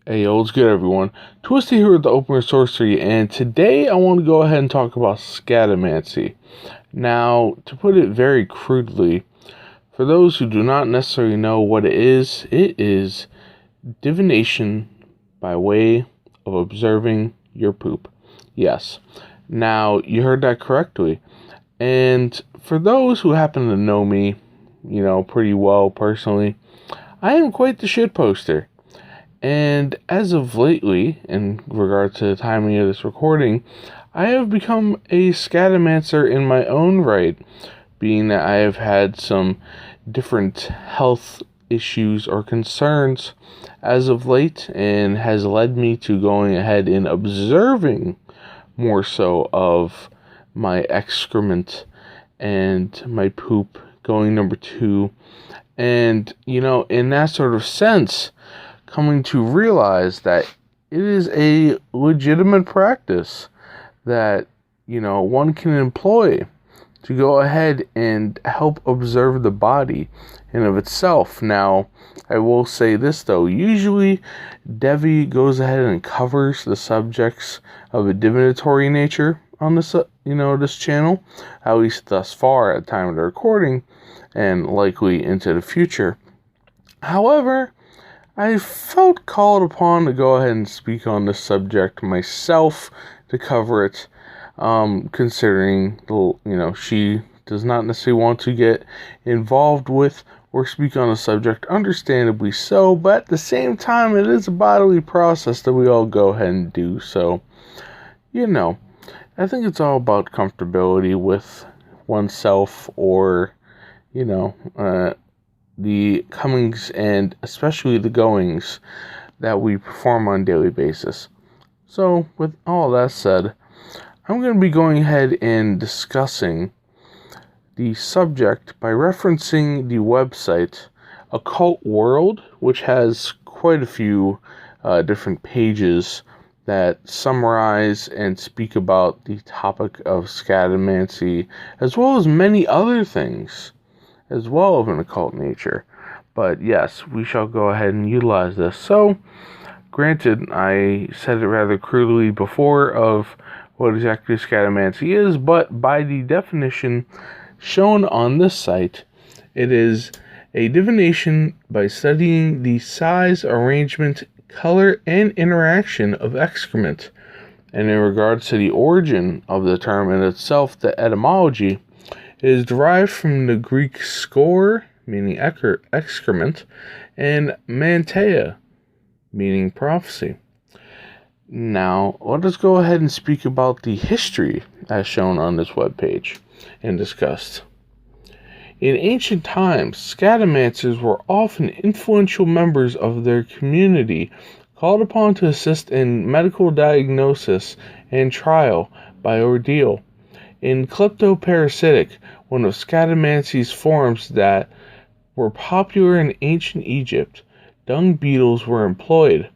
Hey, yo, what's good, everyone? Twisted here with the Open Sorcery, and today I want to go ahead and talk about Scatomancy. Now, to put it very crudely, for those who do not necessarily know what it is divination by way of observing your poop. Yes. Now, you heard that correctly. And for those who happen to know me, pretty well personally, I am quite the shit poster. And as of lately, in regard to the timing of this recording, I have become a scatomancer in my own right, being that I have had some different health issues or concerns as of late, and has led me to going ahead and observing more so of my excrement and my poop going number 2. And, in that sort of sense, coming to realize that it is a legitimate practice that, one can employ to go ahead and help observe the body in of itself. Now, I will say this though, usually Devi goes ahead and covers the subjects of a divinatory nature on this, this channel, at least thus far at the time of the recording, and likely into the future. However, I felt called upon to go ahead and speak on this subject myself, to cover it, considering, she does not necessarily want to get involved with or speak on the subject, understandably so, but at the same time, it is a bodily process that we all go ahead and do, so, I think it's all about comfortability with oneself, or, the comings and especially the goings that we perform on a daily basis. So, with all that said, I'm going to be going ahead and discussing the subject by referencing the website Occult World, which has quite a few different pages that summarize and speak about the topic of scatomancy, as well as many other things as well of an occult nature. But yes, we shall go ahead and utilize this. So, granted, I said it rather crudely before of what exactly scatomancy is, but by the definition shown on this site, it is a divination by studying the size, arrangement, color, and interaction of excrement. And in regards to the origin of the term in itself, the etymology, it is derived from the Greek skor, meaning excrement, and manteia, meaning prophecy. Now, let us go ahead and speak about the history as shown on this webpage and discussed. In ancient times, scatomancers were often influential members of their community, called upon to assist in medical diagnosis and trial by ordeal. In kleptoparasitic, one of scatomancy's forms that were popular in ancient Egypt, dung beetles were employed.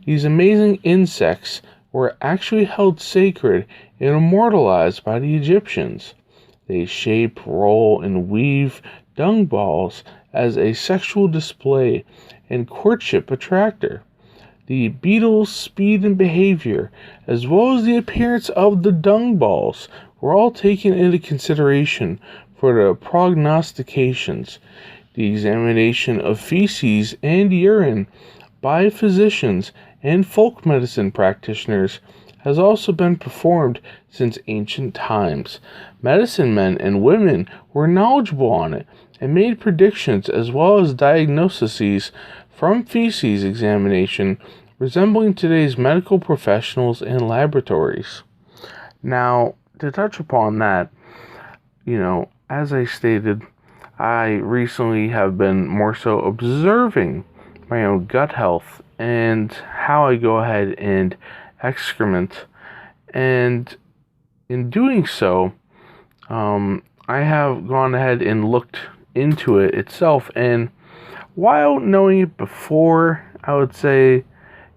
These amazing insects were actually held sacred and immortalized by the Egyptians. They shape, roll, and weave dung balls as a sexual display and courtship attractor. The beetles' speed and behavior, as well as the appearance of the dung balls, were all taken into consideration for the prognostications. The examination of feces and urine by physicians and folk medicine practitioners has also been performed since ancient times. Medicine men and women were knowledgeable on it and made predictions as well as diagnoses from feces examination, resembling today's medical professionals and laboratories. Now, to touch upon that, as I stated, I recently have been more so observing my own gut health and how I go ahead and excrement. And in doing so, I have gone ahead and looked into it itself. And while knowing it before, I would say,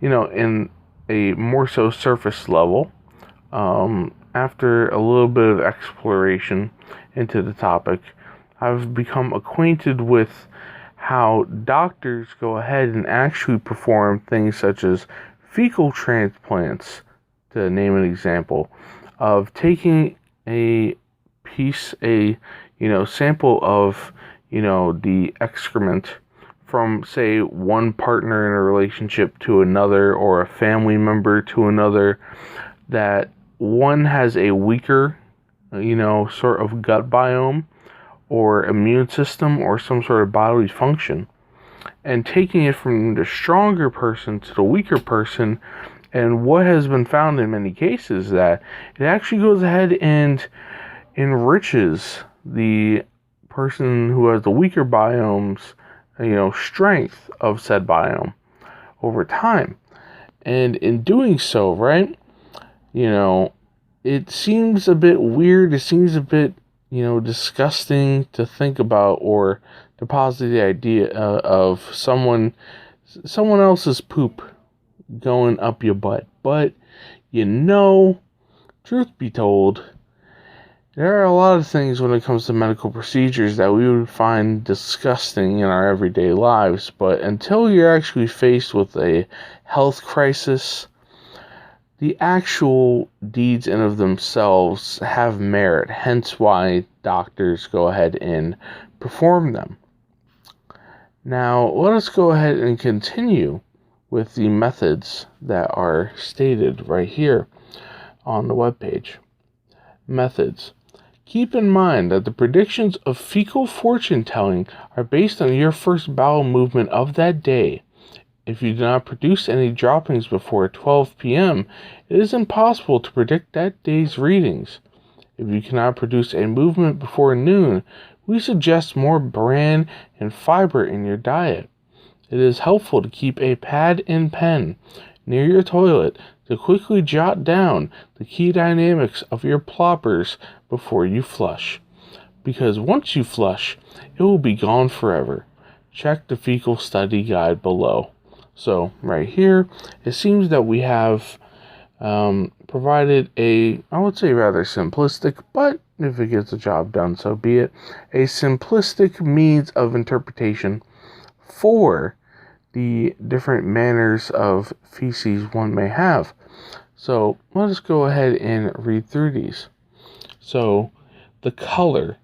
in a more so surface level, after a little bit of exploration into the topic, I've become acquainted with how doctors go ahead and actually perform things such as fecal transplants, to name an example, of taking a sample of, the excrement from, say, one partner in a relationship to another, or a family member to another, that one has a weaker, sort of gut biome or immune system or some sort of bodily function, and taking it from the stronger person to the weaker person. And what has been found in many cases, that it actually goes ahead and enriches the person who has the weaker biome's, strength of said biome over time. And in doing so, right, it seems a bit weird. It seems a bit, disgusting to think about, or to posit the idea of someone else's poop going up your butt. But, truth be told, there are a lot of things when it comes to medical procedures that we would find disgusting in our everyday lives. But until you're actually faced with a health crisis, the actual deeds in of themselves have merit, hence why doctors go ahead and perform them. Now, let us go ahead and continue with the methods that are stated right here on the webpage. Methods. Keep in mind that the predictions of fecal fortune telling are based on your first bowel movement of that day. If you do not produce any droppings before 12 p.m., it is impossible to predict that day's readings. If you cannot produce a movement before noon, we suggest more bran and fiber in your diet. It is helpful to keep a pad and pen near your toilet to quickly jot down the key dynamics of your ploppers before you flush. Because once you flush, it will be gone forever. Check the fecal study guide below. So right here, it seems that we have provided a, I would say rather simplistic, but if it gets the job done, so be it, a simplistic means of interpretation for the different manners of feces one may have. So let us go ahead and read through these. So the color,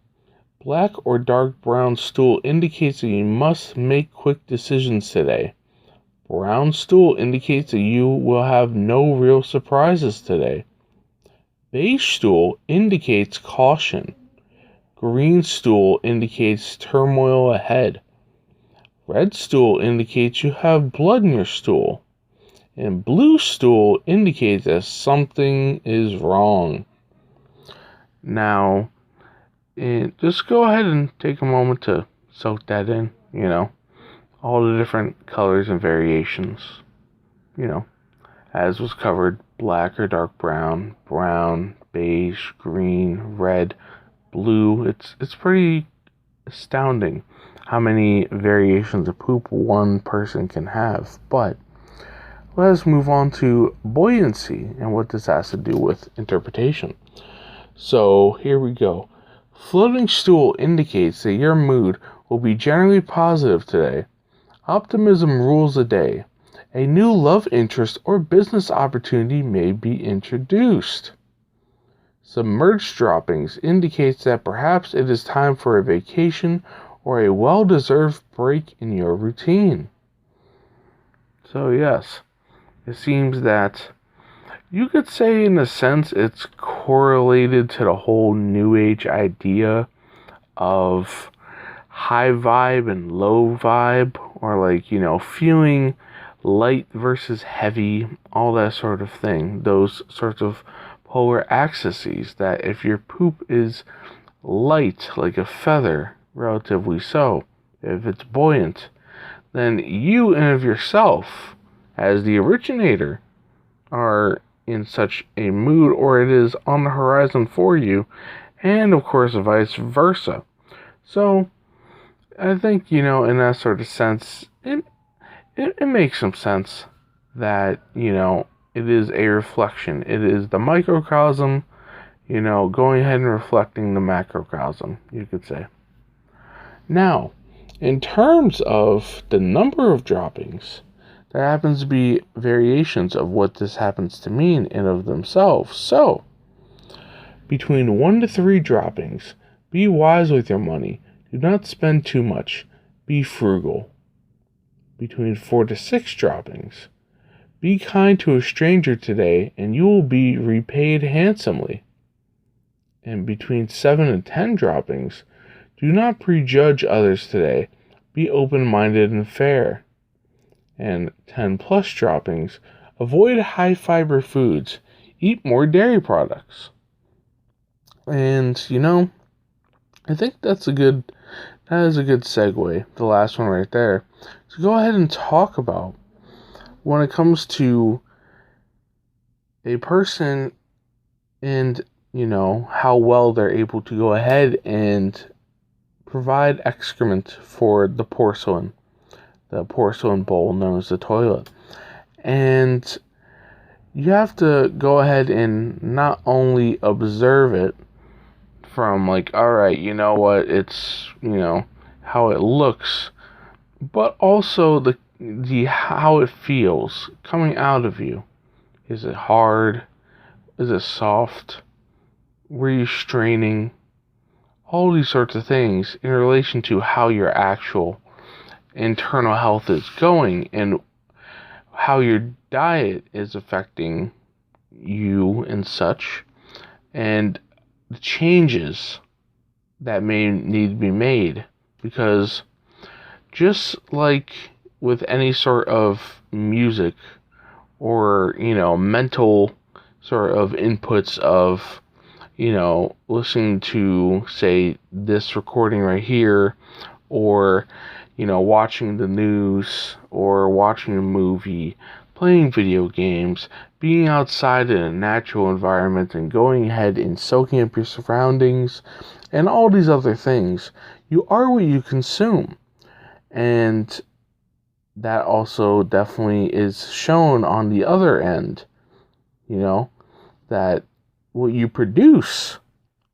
black or dark brown stool, indicates that you must make quick decisions today. Brown stool indicates that you will have no real surprises today. Beige stool indicates caution. Green stool indicates turmoil ahead. Red stool indicates you have blood in your stool. And blue stool indicates that something is wrong. Now, just go ahead and take a moment to soak that in, all the different colors and variations, as was covered: black or dark brown, brown, beige, green, red, blue. It's pretty astounding how many variations of poop one person can have. But let us move on to buoyancy and what this has to do with interpretation. So here we go. Floating stool indicates that your mood will be generally positive today. Optimism rules the day. A new love interest or business opportunity may be introduced. Submerged droppings indicates that perhaps it is time for a vacation or a well-deserved break in your routine. So yes, it seems that you could say in a sense it's correlated to the whole New Age idea of high vibe and low vibe, or feeling light versus heavy, all that sort of thing. Those sorts of polar axes, that if your poop is light like a feather, relatively so, if it's buoyant, then you in of yourself, as the originator, are in such a mood, or it is on the horizon for you, and of course vice versa. So I think, in that sort of sense, it makes some sense that, it is a reflection. It is the microcosm, going ahead and reflecting the macrocosm, you could say. Now, in terms of the number of droppings, there happens to be variations of what this happens to mean in of themselves. So, between 1 to 3 droppings, be wise with your money. Do not spend too much. Be frugal. Between 4 to 6 droppings, be kind to a stranger today, and you will be repaid handsomely. And between 7 and 10 droppings, do not prejudge others today. Be open-minded and fair. And 10 plus droppings, avoid high-fiber foods. Eat more dairy products. And, I think that is a good segue, the last one right there. So go ahead and talk about when it comes to a person and, how well they're able to go ahead and provide excrement for the porcelain bowl known as the toilet. And you have to go ahead and not only observe it from alright, you know what, it's, how it looks, but also the how it feels coming out of you. Is it hard? Is it soft? Were you straining? All these sorts of things in relation to how your actual internal health is going and how your diet is affecting you and such, and the changes that may need to be made. Because just like with any sort of music or, mental sort of inputs of, listening to, say, this recording right here, or, watching the news, or watching a movie, playing video games, being outside in a natural environment, and going ahead and soaking up your surroundings, and all these other things. You are what you consume. And that also definitely is shown on the other end, that what you produce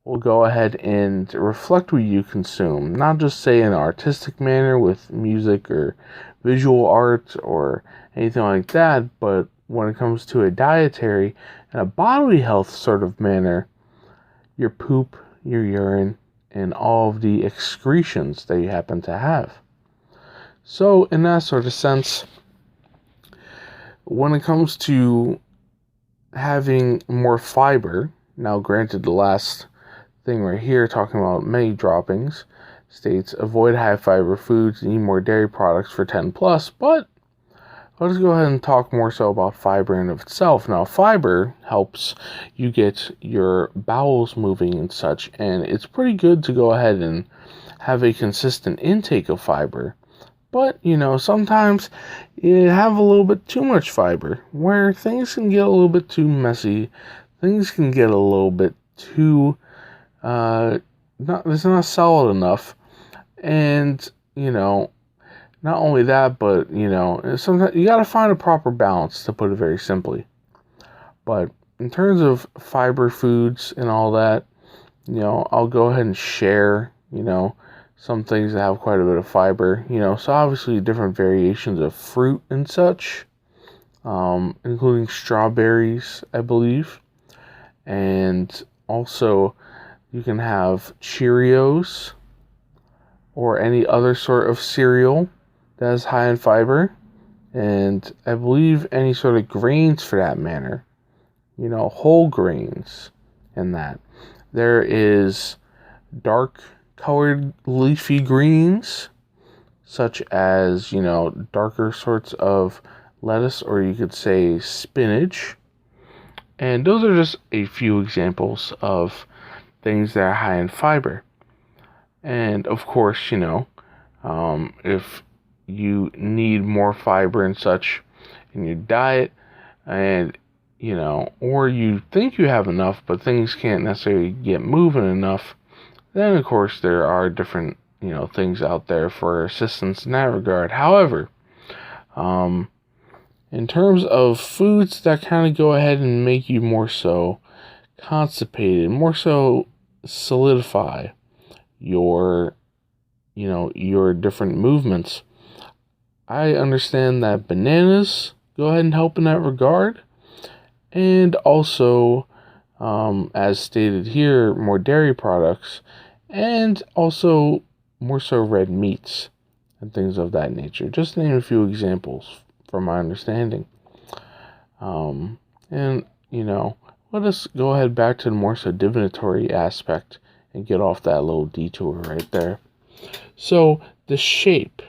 will go ahead and reflect what you consume. Not just say in an artistic manner with music or visual art or anything like that, but when it comes to a dietary and a bodily health sort of manner, your poop, your urine, and all of the excretions that you happen to have. So, in that sort of sense, when it comes to having more fiber, now granted the last thing right here talking about many droppings states avoid high fiber foods and eat more dairy products for 10 plus, but let's go ahead and talk more so about fiber in of itself. Now, fiber helps you get your bowels moving and such, and it's pretty good to go ahead and have a consistent intake of fiber. But, sometimes you have a little bit too much fiber, where things can get a little bit too messy. Things can get a little bit too, it's not solid enough. And, not only that, but, sometimes you got to find a proper balance, to put it very simply. But in terms of fiber foods and all that, I'll go ahead and share, some things that have quite a bit of fiber, so obviously different variations of fruit and such, including strawberries, I believe. And also you can have Cheerios or any other sort of cereal that is high in fiber, and I believe any sort of grains for that matter, whole grains and that. There is dark colored leafy greens, such as, darker sorts of lettuce, or you could say spinach. And those are just a few examples of things that are high in fiber. And of course, if you need more fiber and such in your diet, and, or you think you have enough, but things can't necessarily get moving enough, then of course there are different, things out there for assistance in that regard. However, in terms of foods that kind of go ahead and make you more so constipated, more so solidify your your different movements. I understand that bananas go ahead and help in that regard. And also, as stated here, more dairy products. And also more so red meats and things of that nature. Just to name a few examples from my understanding. And, let us go ahead back to the more so divinatory aspect and get off that little detour right there. So, the shape.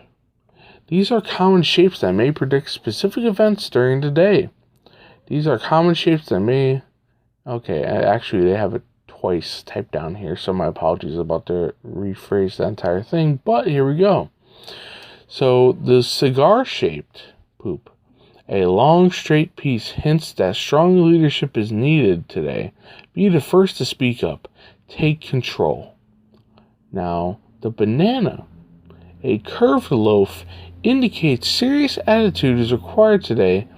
These are common shapes that may predict specific events during the day. These are common shapes that may... Okay, actually they have it twice typed down here, so my apologies about to rephrase the entire thing, but here we go. So, the cigar-shaped poop. A long, straight piece hints that strong leadership is needed today. Be the first to speak up. Take control. Now, the banana. A curved loaf indicates serious attitude is required today.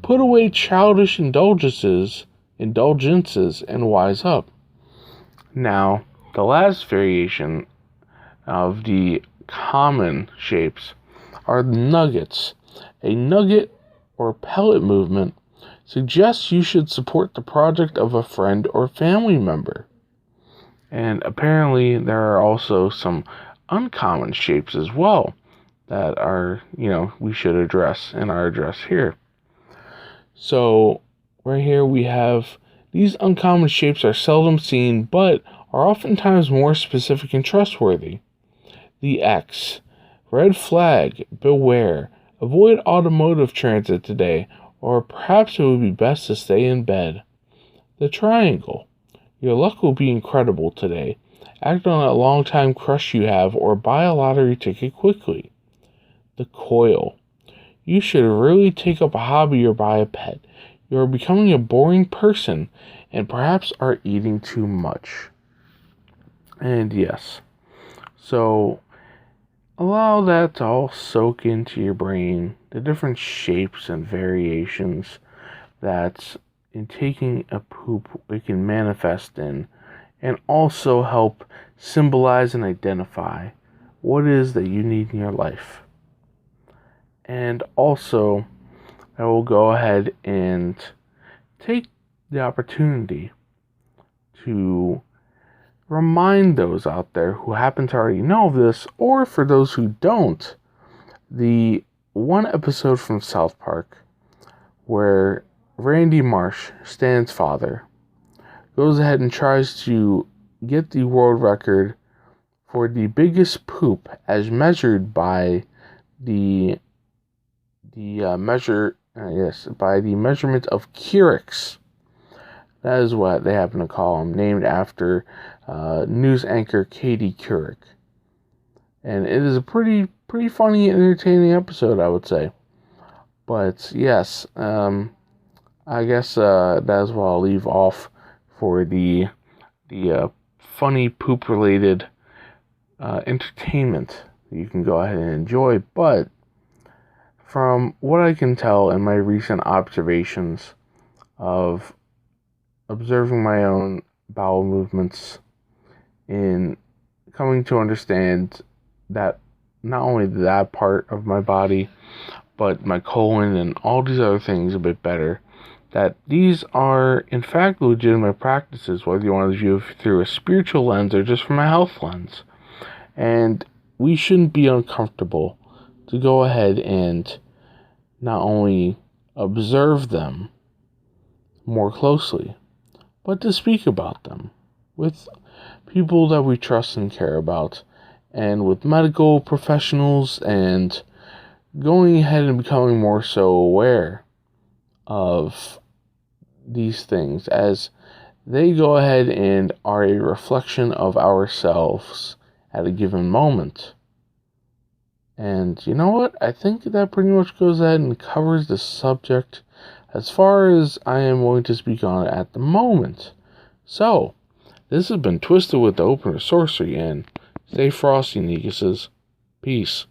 Put away childish indulgences and wise up. Now, the last variation of the common shapes are nuggets. A nugget or pellet movement suggests you should support the project of a friend or family member. And apparently there are also some uncommon shapes as well that are, we should address in our address here. So right here we have these uncommon shapes are seldom seen but are oftentimes more specific and trustworthy. The X. Red flag. Beware. Avoid automotive transit today, or perhaps it would be best to stay in bed. The triangle. Your luck will be incredible today. Act on a long-time crush you have, or buy a lottery ticket quickly. The coil. You should really take up a hobby or buy a pet. You are becoming a boring person, and perhaps are eating too much. And yes, so allow that to all soak into your brain, the different shapes and variations that in taking a poop it can manifest in, and also help symbolize and identify what it is that you need in your life. And also, I will go ahead and take the opportunity to remind those out there who happen to already know of this, or for those who don't, the one episode from South Park where Randy Marsh, Stan's father, goes ahead and tries to get the world record for the biggest poop as measured by the measurement of Keurigs. That is what they happen to call him, named after news anchor Katie Couric. And it is a pretty funny and entertaining episode, I would say. But yes, I guess that is what I'll leave off for the funny poop related entertainment that you can go ahead and enjoy. But from what I can tell in my recent observations of observing my own bowel movements, in coming to understand that not only that part of my body, but my colon and all these other things a bit better, that these are in fact legitimate practices, whether you want to view it through a spiritual lens or just from a health lens. And we shouldn't be uncomfortable to go ahead and not only observe them more closely, but to speak about them with people that we trust and care about, and with medical professionals, and going ahead and becoming more so aware of these things as they go ahead and are a reflection of ourselves at a given moment. And you know what? I think that pretty much goes ahead and covers the subject as far as I am willing to speak on it at the moment. So, this has been Twisted with the Opener Sorcery, and stay frosty, Neguses. Peace.